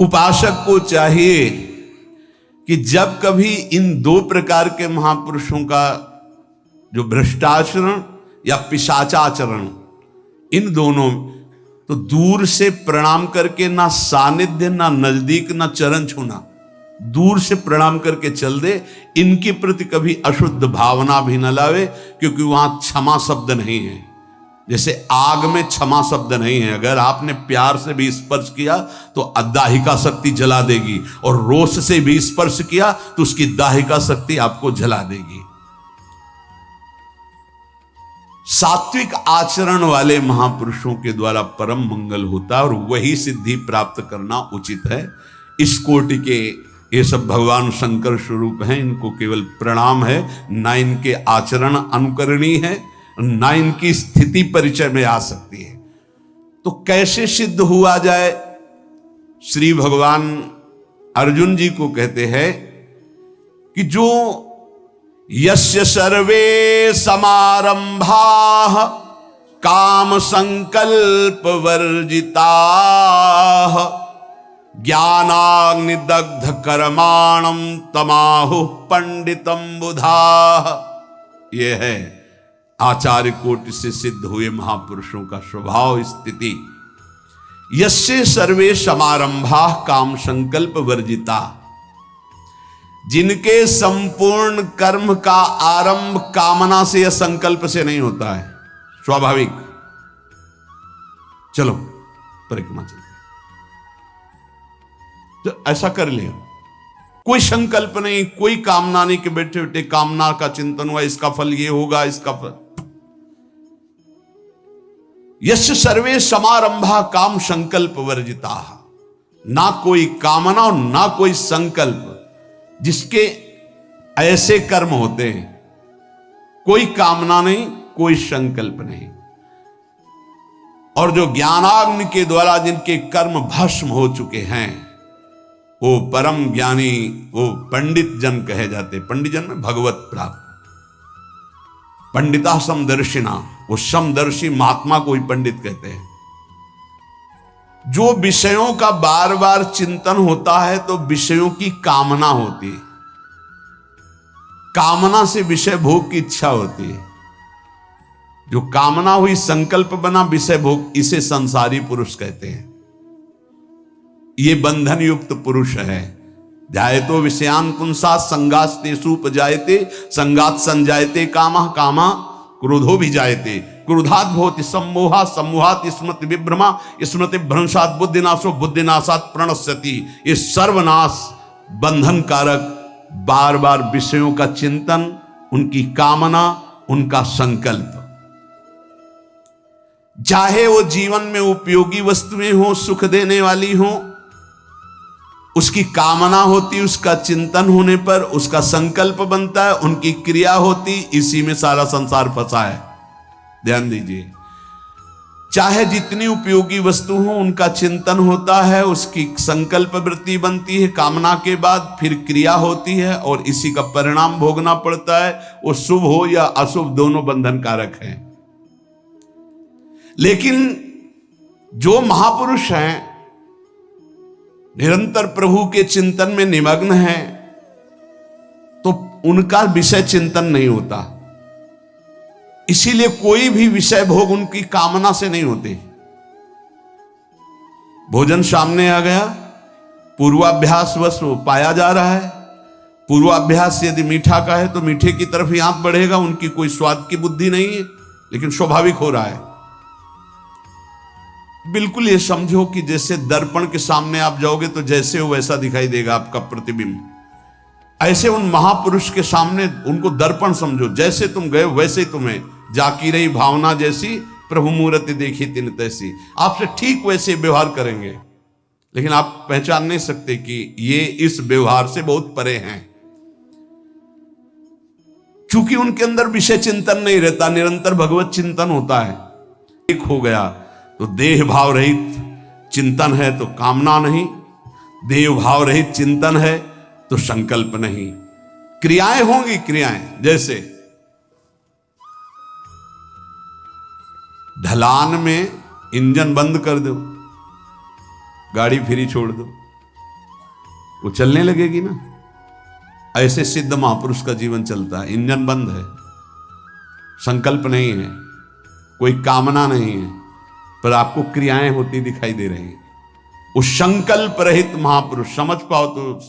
उपासक को चाहिए कि जब कभी इन दो प्रकार के महापुरुषों का जो भ्रष्टाचरण या पिशाचाचरण, इन दोनों, तो दूर से प्रणाम करके, ना सानिध्य ना नजदीक ना चरण छूना, दूर से प्रणाम करके चल दे। इनके प्रति कभी अशुद्ध भावना भी न लावे, क्योंकि वहां क्षमा शब्द नहीं है। जैसे आग में क्षमा शब्द नहीं है, अगर आपने प्यार से भी स्पर्श किया तो दाहिका शक्ति जला देगी, और रोष से भी स्पर्श किया तो उसकी दाहिका शक्ति आपको जला देगी। सात्विक आचरण वाले महापुरुषों के द्वारा परम मंगल होता है, और वही सिद्धि प्राप्त करना उचित है। इस कोटि के ये सब भगवान शंकर स्वरूप हैं, इनको केवल प्रणाम है, ना इनके आचरण अनुकरणीय है, ना इनकी स्थिति परिचय में आ सकती है। तो कैसे सिद्ध हुआ जाए? श्री भगवान अर्जुन जी को कहते हैं कि जो यस्य सर्वे समारंभाः काम संकल्प वर्जिताः ज्ञानाग्निदग्ध कर्माणं तमाहुः पंडितम बुधाः। ये है आचार्य कोटि से सिद्ध हुए महापुरुषों का स्वभाव स्थिति। यस्य सर्वे समारंभाः काम संकल्प वर्जिता, जिनके संपूर्ण कर्म का आरंभ कामना से या संकल्प से नहीं होता है, स्वाभाविक। चलो परिक्रमा चलते, तो ऐसा कर ले, कोई संकल्प नहीं, कोई कामना नहीं कि बैठे बैठे कामना का चिंतन हुआ, इसका फल ये होगा, इसका फल। यस्य सर्वे समारंभा काम संकल्प वर्जिता, ना कोई कामना और ना कोई संकल्प, जिसके ऐसे कर्म होते हैं, कोई कामना नहीं, कोई संकल्प नहीं, और जो ज्ञानाग्नि के द्वारा जिनके कर्म भस्म हो चुके हैं, वो परम ज्ञानी, वो पंडित जन कहे जाते। पंडित जन में भगवत प्राप्त, पंडिता समदर्शिना, वो समदर्शी महात्मा को ही पंडित कहते हैं। जो विषयों का बार बार चिंतन होता है तो विषयों की कामना होती है, कामना से विषय भोग की इच्छा होती है। जो कामना हुई, संकल्प बना, विषय भोग, इसे संसारी पुरुष कहते हैं। ये बंधन युक्त पुरुष है। जायतो विषयान पुंसा संगास्तेषु उपजायते, संगात संजायते कामः, कामा क्रोधो भी जायते, क्रोधात् भवति सम्मोहा, सम्मोहात् स्मृति विभ्रमा, स्मृति भ्रंशात् बुद्धिनाशो, बुद्धिनाशात् प्रणश्यति। ये सर्वनाश बंधन कारक बार बार विषयों का चिंतन, उनकी कामना, उनका संकल्प, चाहे वो जीवन में उपयोगी वस्तुएं हो, सुख देने वाली हो, उसकी कामना होती, उसका चिंतन होने पर उसका संकल्प बनता है, उनकी क्रिया होती, इसी में सारा संसार फंसा है। ध्यान दीजिए, चाहे जितनी उपयोगी वस्तु हो, उनका चिंतन होता है, उसकी संकल्प वृत्ति बनती है, कामना के बाद फिर क्रिया होती है, और इसी का परिणाम भोगना पड़ता है। वो शुभ हो या अशुभ, दोनों बंधन कारक हैं। लेकिन जो महापुरुष हैं, निरंतर प्रभु के चिंतन में निमग्न हैं, तो उनका विषय चिंतन नहीं होता। इसीलिए कोई भी विषय भोग उनकी कामना से नहीं होते। भोजन सामने आ गया, पूर्वाभ्यास वश वो पाया जा रहा है। पूर्वाभ्यास यदि मीठा का है तो मीठे की तरफ ही हाथ बढ़ेगा, उनकी कोई स्वाद की बुद्धि नहीं है, लेकिन स्वाभाविक हो रहा है। बिल्कुल ये समझो कि जैसे दर्पण के सामने आप जाओगे तो जैसे हो वैसा दिखाई देगा आपका प्रतिबिंब। ऐसे उन महापुरुष के सामने उनको दर्पण समझो, जैसे तुम गए वैसे तुम्हें जाकी रही भावना जैसी, प्रभु मूर्ति देखी तिन तैसी। आपसे ठीक वैसे व्यवहार करेंगे, लेकिन आप पहचान नहीं सकते कि ये इस व्यवहार से बहुत परे हैं, क्योंकि उनके अंदर विषय चिंतन नहीं रहता, निरंतर भगवत चिंतन होता है। एक हो गया तो देह भाव रहित चिंतन है तो कामना नहीं, देह भाव रहित चिंतन है तो संकल्प नहीं। क्रियाएं होंगी, क्रियाएं जैसे ढलान में इंजन बंद कर दो, गाड़ी फ्री छोड़ दो, वो चलने लगेगी ना। ऐसे सिद्ध महापुरुष का जीवन चलता है। इंजन बंद है, संकल्प नहीं है, कोई कामना नहीं है, पर आपको क्रियाएं होती दिखाई दे रही हैं। वो संकल्प रहित महापुरुष, समझ पाओ तो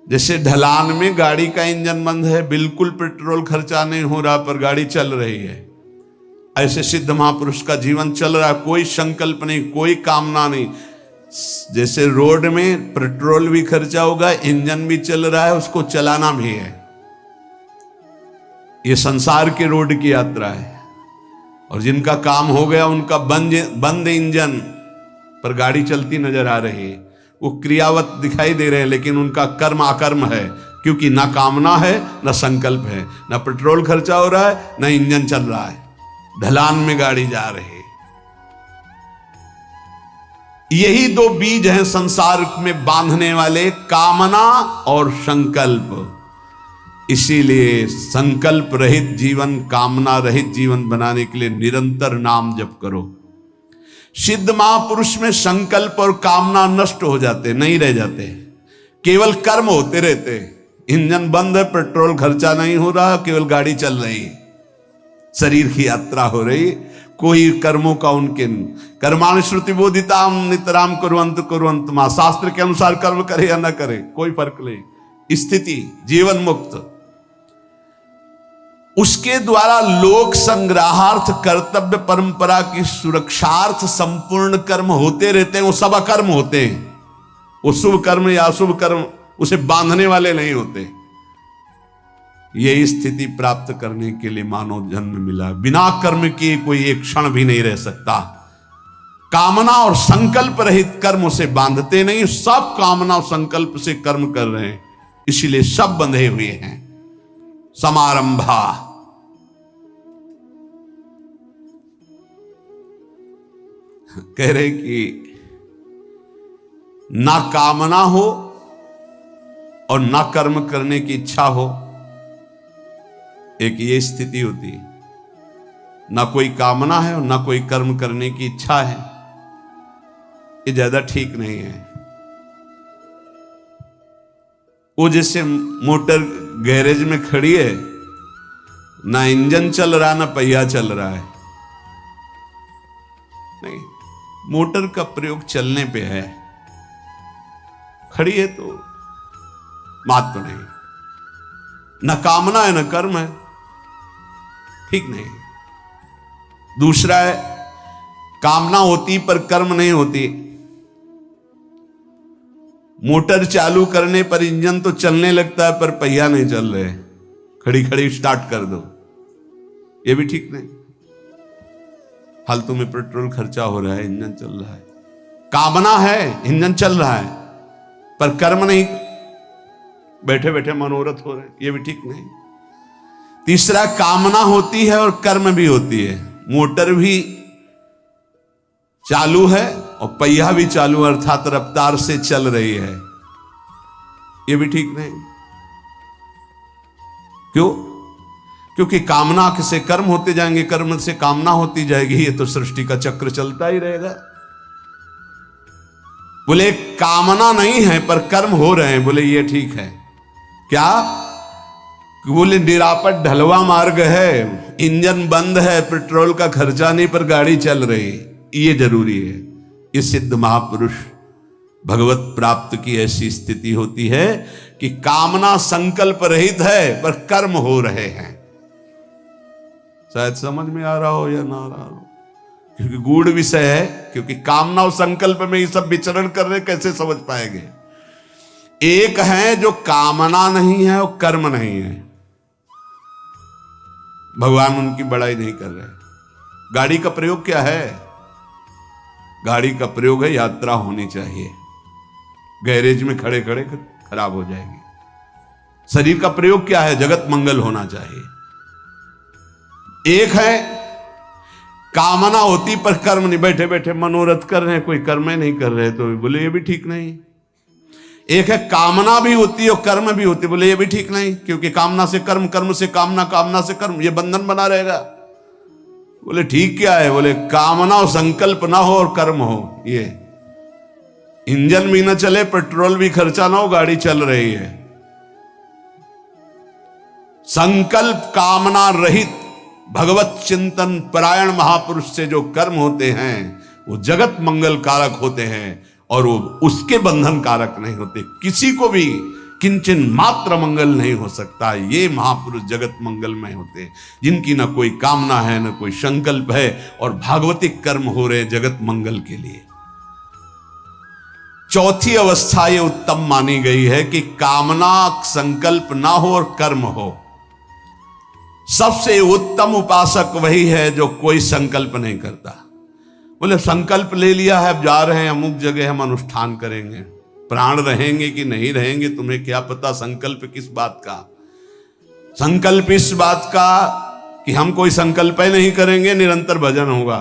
जैसे ढलान में गाड़ी का इंजन बंद है, बिल्कुल पेट्रोल खर्चा नहीं हो रहा पर गाड़ी चल रही है, ऐसे सिद्ध महापुरुष का जीवन चल रहा है। कोई संकल्प नहीं, कोई कामना नहीं। जैसे रोड में पेट्रोल भी खर्चा होगा, इंजन भी चल रहा है, उसको चलाना भी है। ये संसार के रोड की यात्रा है। और जिनका काम हो गया उनका बंद इंजन पर गाड़ी चलती नजर आ रही है, वो क्रियावत दिखाई दे रहे हैं, लेकिन उनका कर्म अकर्म है, क्योंकि ना कामना है ना संकल्प है, ना पेट्रोल खर्चा हो रहा है ना इंजन चल रहा है, ढलान में गाड़ी जा रही है। यही दो बीज हैं संसार में बांधने वाले, कामना और संकल्प। इसीलिए संकल्प रहित जीवन, कामना रहित जीवन बनाने के लिए निरंतर नाम जप करो। सिद्ध महापुरुष में संकल्प और कामना नष्ट हो जाते, नहीं रह जाते, केवल कर्म होते रहते। इंजन बंद है, पेट्रोल खर्चा नहीं हो रहा, केवल गाड़ी चल रही है, शरीर की यात्रा हो रही, कोई कर्मों का उनके कर्मानुश्रुति बोधिताम नितराम कुर्वन्त मां। शास्त्र के अनुसार कर्म करे या न करे कोई फर्क नहीं, स्थिति जीवन मुक्त। उसके द्वारा लोक संग्रहार्थ, कर्तव्य परंपरा की सुरक्षार्थ संपूर्ण कर्म होते रहते हैं। वो सब अकर्म होते हैं, वो शुभ कर्म या अशुभ कर्म उसे बांधने वाले नहीं होते। यही स्थिति प्राप्त करने के लिए मानव जन्म मिला। बिना कर्म किए कोई एक क्षण भी नहीं रह सकता। कामना और संकल्प रहित कर्म उसे बांधते नहीं। सब कामना और संकल्प से कर्म कर रहे हैं, इसीलिए सब बंधे हुए हैं। समारंभा, कह रहे कि ना कामना हो और ना कर्म करने की इच्छा हो, एक ये स्थिति होती है। ना कोई कामना है और ना कोई कर्म करने की इच्छा है, ये ज्यादा ठीक नहीं है। वो जैसे मोटर गैरेज में खड़ी है, ना इंजन चल रहा ना पहिया चल रहा है, नहीं, मोटर का प्रयोग चलने पे है, खड़ी है तो बात तो नहीं। न कामना है न कर्म है, ठीक नहीं। दूसरा है, कामना होती पर कर्म नहीं होती। मोटर चालू करने पर इंजन तो चलने लगता है पर पहिया नहीं चल रहे, खड़ी खड़ी स्टार्ट कर दो, ये भी ठीक नहीं। फालतू में पेट्रोल खर्चा हो रहा है, इंजन चल रहा है। कामना है, इंजन चल रहा है, पर कर्म नहीं, बैठे बैठे मनोरथ हो रहे, ये भी ठीक नहीं। तीसरा, कामना होती है और कर्म भी होती है। मोटर भी चालू है और पहिया भी चालू, अर्थात रफ्तार से चल रही है, ये भी ठीक नहीं। क्यों? क्योंकि कामना से कर्म होते जाएंगे, कर्म से कामना होती जाएगी, ये तो सृष्टि का चक्र चलता ही रहेगा। बोले कामना नहीं है पर कर्म हो रहे हैं, बोले ये ठीक है। क्या? बोले निरापद ढलवा मार्ग है, इंजन बंद है, पेट्रोल का खर्चा नहीं पर गाड़ी चल रही, ये जरूरी है। ये सिद्ध महापुरुष भगवत प्राप्त की ऐसी स्थिति होती है कि कामना संकल्प रहित है पर कर्म हो रहे हैं। शायद समझ में आ रहा हो या ना आ रहा हो, क्योंकि गूढ़ विषय है, क्योंकि कामना और संकल्प में ये सब विचरण कर रहे, कैसे समझ पाएंगे। एक है जो कामना नहीं है और कर्म नहीं है, भगवान उनकी बड़ाई नहीं कर रहे। गाड़ी का प्रयोग क्या है? गाड़ी का प्रयोग है यात्रा होनी चाहिए, गैरेज में खड़े खड़े खराब हो जाएगी। शरीर का प्रयोग क्या है? जगत मंगल होना चाहिए। एक है कामना होती पर कर्म नहीं, बैठे बैठे मनोरथ कर रहे हैं, कोई कर्म नहीं कर रहे, तो बोले ये भी ठीक नहीं। एक है कामना भी होती है और कर्म भी होती है, बोले ये भी ठीक नहीं, क्योंकि कामना से कर्म, कर्म से कामना, कामना से कर्म, ये बंधन बना रहेगा। बोले ठीक क्या है? बोले कामना और संकल्प ना हो और कर्म हो, ये इंजन भी ना चले, पेट्रोल भी खर्चा ना हो, गाड़ी चल रही है। संकल्प कामना रहित भगवत चिंतन परायण महापुरुष से जो कर्म होते हैं वो जगत मंगल कारक होते हैं और वो उसके बंधन कारक नहीं होते। किसी को भी किंचन मात्र मंगल नहीं हो सकता। ये महापुरुष जगत मंगलमय होते हैं जिनकी ना कोई कामना है ना कोई संकल्प है और भागवतिक कर्म हो रहे जगत मंगल के लिए। चौथी अवस्था ये उत्तम मानी गई है कि कामना संकल्प ना हो और कर्म हो। सबसे उत्तम उपासक वही है जो कोई संकल्प नहीं करता। बोले संकल्प ले लिया है, अब जा रहे हैं अमुक जगह, हम अनुष्ठान करेंगे। प्राण रहेंगे कि नहीं रहेंगे तुम्हें क्या पता। संकल्प किस बात का? संकल्प इस बात का कि हम कोई संकल्प ही नहीं करेंगे, निरंतर भजन होगा।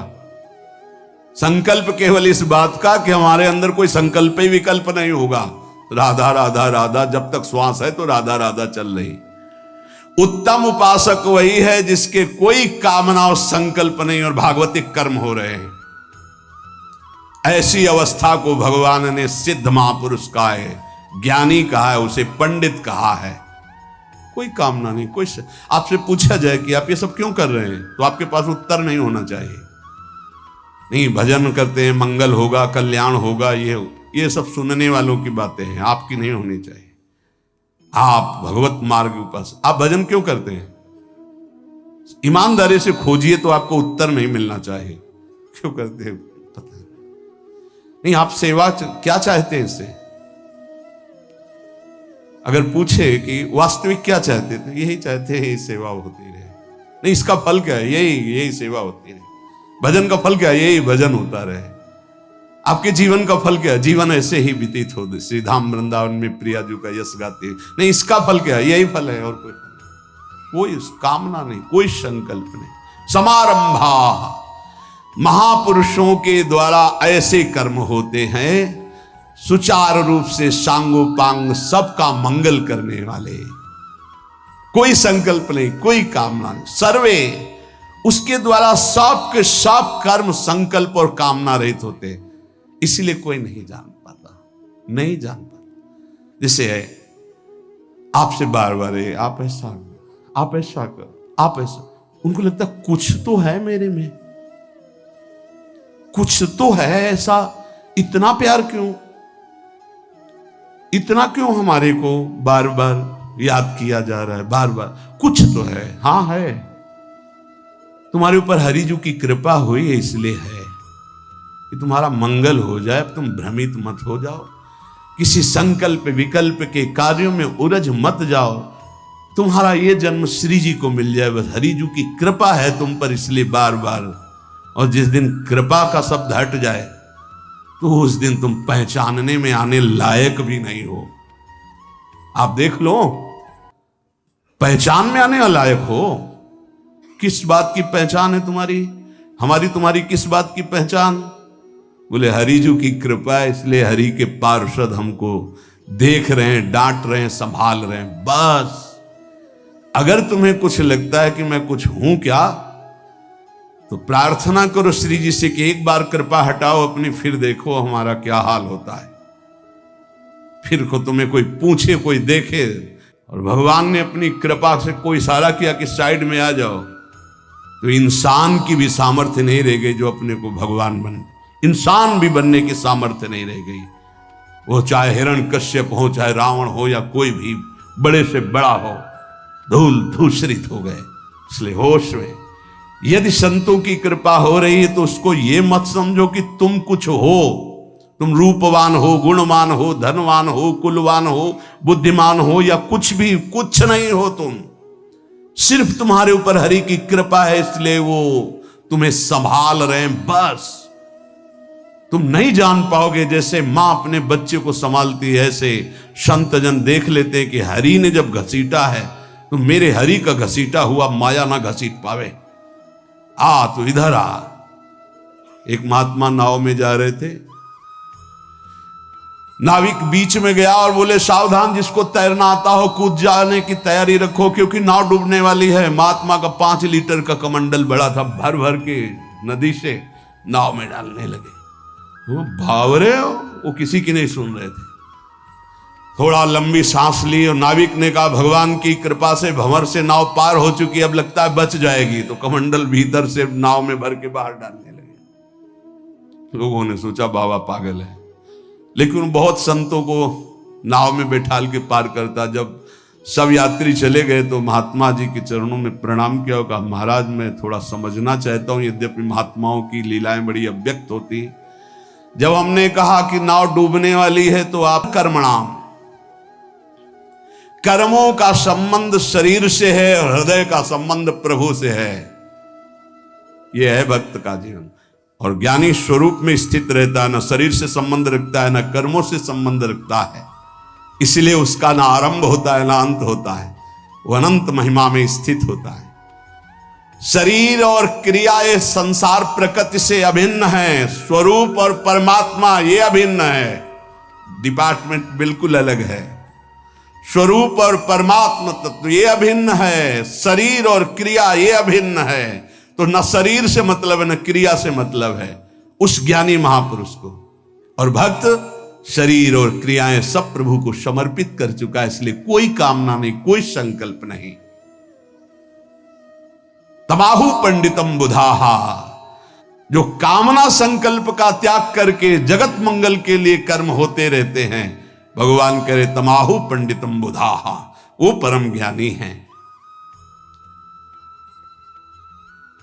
संकल्प केवल इस बात का कि हमारे अंदर कोई संकल्प ही विकल्प नहीं होगा। राधा राधा राधा, जब तक श्वास है तो राधा राधा चल रही। उत्तम उपासक वही है जिसके कोई कामना और संकल्प नहीं और भागवतिक कर्म हो रहे हैं। ऐसी अवस्था को भगवान ने सिद्ध महापुरुष कहा है, ज्ञानी कहा है, उसे पंडित कहा है। कोई कामना नहीं, कोई आपसे पूछा जाए कि आप ये सब क्यों कर रहे हैं तो आपके पास उत्तर नहीं होना चाहिए। नहीं, भजन करते हैं, मंगल होगा, कल्याण होगा, ये सब सुनने वालों की बातें हैं, आपकी नहीं होनी चाहिए। आप भगवत मार्ग के पास आप भजन क्यों करते हैं? ईमानदारी से खोजिए तो आपको उत्तर नहीं मिलना चाहिए। क्यों करते हैं पता नहीं। आप सेवा क्या चाहते हैं इससे? अगर पूछे कि वास्तविक क्या चाहते थे, यही चाहते हैं सेवा होती रहे। नहीं, इसका फल क्या है? यही सेवा होती रहे। भजन का फल क्या है? यही भजन होता रहे। आपके जीवन का फल क्या है? जीवन ऐसे ही व्यतीत हो, श्री धाम वृंदावन में प्रिया जी का यश गाते हैं। नहीं, इसका फल क्या है? यही फल है और कोई फल। कोई कामना नहीं, कोई संकल्प नहीं। समारंभा, महापुरुषों के द्वारा ऐसे कर्म होते हैं सुचारू रूप से सांगोपांग सबका मंगल करने वाले। कोई संकल्प नहीं, कोई कामना नहीं, सर्वे उसके द्वारा सब के सब कर्म संकल्प और कामना रहित होते। इसलिए कोई नहीं जान पाता, नहीं जान पाता। जैसे आपसे बार बार आप ऐसा कर, आप ऐसा, उनको लगता कुछ तो है मेरे में, कुछ तो है ऐसा। इतना प्यार क्यों, इतना क्यों हमारे को बार बार याद किया जा रहा है? बार बार कुछ तो है। हाँ है, तुम्हारे ऊपर हरिजू की कृपा हुई है, इसलिए है कि तुम्हारा मंगल हो जाए। अब तुम भ्रमित मत हो जाओ, किसी संकल्प विकल्प के कार्यों में उलझ मत जाओ। तुम्हारा ये जन्म श्री जी को मिल जाए, बस हरिजू की कृपा है तुम पर, इसलिए बार बार। और जिस दिन कृपा का शब्द हट जाए तो उस दिन तुम पहचानने में आने लायक भी नहीं हो। आप देख लो, पहचान में आने लायक हो। किस बात की पहचान है तुम्हारी? हमारी तुम्हारी किस बात की पहचान? बोले हरिजू की कृपा है, इसलिए हरि के पार्षद हमको देख रहे हैं, डांट रहे हैं, संभाल रहे हैं। बस अगर तुम्हें कुछ लगता है कि मैं कुछ हूं क्या, तो प्रार्थना करो श्री जी से कि एक बार कृपा हटाओ अपनी, फिर देखो हमारा क्या हाल होता है। फिर को तुम्हें कोई पूछे, कोई देखे, और भगवान ने अपनी कृपा से कोई इशारा किया कि साइड में आ जाओ, तो इंसान की भी सामर्थ्य नहीं रह गई जो अपने को भगवान बन, इंसान भी बनने की सामर्थ्य नहीं रह गई। वो चाहे हिरण्यकश्यप हो, चाहे रावण हो, या कोई भी बड़े से बड़ा हो, धूल धूसरित हो गए। इसलिए होश में, यदि संतों की कृपा हो रही है तो उसको ये मत समझो कि तुम कुछ हो। तुम रूपवान हो, गुणवान हो, धनवान हो, कुलवान हो, बुद्धिमान हो, या कुछ भी, कुछ नहीं हो तुम। सिर्फ तुम्हारे ऊपर हरि की कृपा है, इसलिए वो तुम्हें संभाल रहे हैं। बस तुम नहीं जान पाओगे। जैसे मां अपने बच्चे को संभालती है, ऐसे संत जन देख लेते हैं कि हरि ने जब घसीटा है तो मेरे हरि का घसीटा हुआ माया ना घसीट पावे। तो इधर आ। एक महात्मा नाव में जा रहे थे, नाविक बीच में गया और बोले सावधान, जिसको तैरना आता हो कूद जाने की तैयारी रखो, क्योंकि नाव डूबने वाली है। महात्मा का 5 लीटर का कमंडल बड़ा था, भर भर के नदी से नाव में डालने लगे। वो भाव रहे हो, वो किसी की नहीं सुन रहे थे। थोड़ा लंबी सांस ली और नाविक ने कहा भगवान की कृपा से भंवर से नाव पार हो चुकी, अब लगता है बच जाएगी। तो कमंडल भीतर से नाव में भर के बाहर डालने लगे। लोगों ने सोचा बाबा पागल है, लेकिन बहुत संतों को नाव में बैठाल के पार करता। जब सब यात्री चले गए तो महात्मा जी के चरणों में प्रणाम किया और कहा महाराज मैं थोड़ा समझना चाहता हूं, यद्यपि महात्माओं की लीलाएं बड़ी अव्यक्त होती। जब हमने कहा कि नाव डूबने वाली है तो आप कर्मणाम, कर्मों का संबंध शरीर से है और हृदय का संबंध प्रभु से है। यह है भक्त का जीवन। और ज्ञानी स्वरूप में स्थित रहता है, न शरीर से संबंध रखता है, न कर्मों से संबंध रखता है। इसलिए उसका ना आरंभ होता है ना अंत होता है, वह अनंत महिमा में स्थित होता है। शरीर और क्रियाएं संसार प्रकृति से अभिन्न है, स्वरूप और परमात्मा ये अभिन्न है। डिपार्टमेंट बिल्कुल अलग है। स्वरूप और परमात्मा तत्व ये अभिन्न है, शरीर और क्रिया ये अभिन्न है। तो न शरीर से मतलब है न क्रिया से मतलब है उस ज्ञानी महापुरुष को। और भक्त शरीर और क्रियाएं सब प्रभु को समर्पित कर चुका है, इसलिए कोई कामना नहीं, कोई संकल्प नहीं। तमाहु पंडितम बुधाहा, जो कामना संकल्प का त्याग करके जगत मंगल के लिए कर्म होते रहते हैं, भगवान करे तमाहु पंडितम बुधाहा, वो परम ज्ञानी हैं।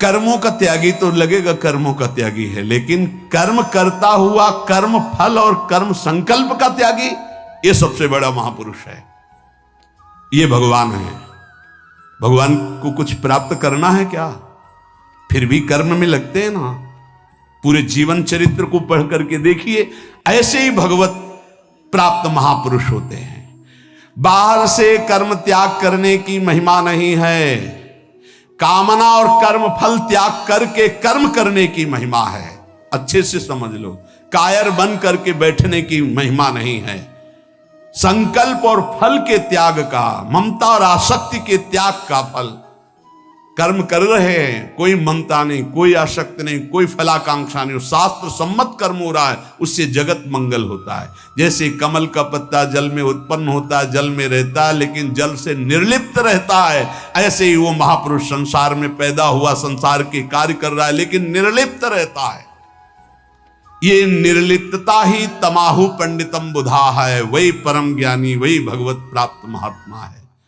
कर्मों का त्यागी तो लगेगा कर्मों का त्यागी है, लेकिन कर्म करता हुआ कर्म फल और कर्म संकल्प का त्यागी, ये सबसे बड़ा महापुरुष है। ये भगवान है। भगवान को कुछ प्राप्त करना है क्या, फिर भी कर्म में लगते हैं ना। पूरे जीवन चरित्र को पढ़ करके देखिए, ऐसे ही भगवत प्राप्त महापुरुष होते हैं। बाहर से कर्म त्याग करने की महिमा नहीं है, कामना और कर्म फल त्याग करके कर्म करने की महिमा है। अच्छे से समझ लो, कायर बन करके बैठने की महिमा नहीं है। संकल्प और फल के त्याग का, ममता और आसक्ति के त्याग का फल। कर्म कर रहे हैं, कोई ममता नहीं, कोई आसक्ति नहीं, कोई फलाकांक्षा नहीं, शास्त्र सम्मत कर्म हो रहा है, उससे जगत मंगल होता है। जैसे कमल का पत्ता जल में उत्पन्न होता है, जल में रहता है, लेकिन जल से निर्लिप्त रहता है, ऐसे ही वो महापुरुष संसार में पैदा हुआ, संसार के कार्य कर रहा है, लेकिन निर्लिप्त रहता है। ये निर्लिप्तता ही तमाहु पंडितम बुधा है। वही परम ज्ञानी, वही भगवत प्राप्त महात्मा है।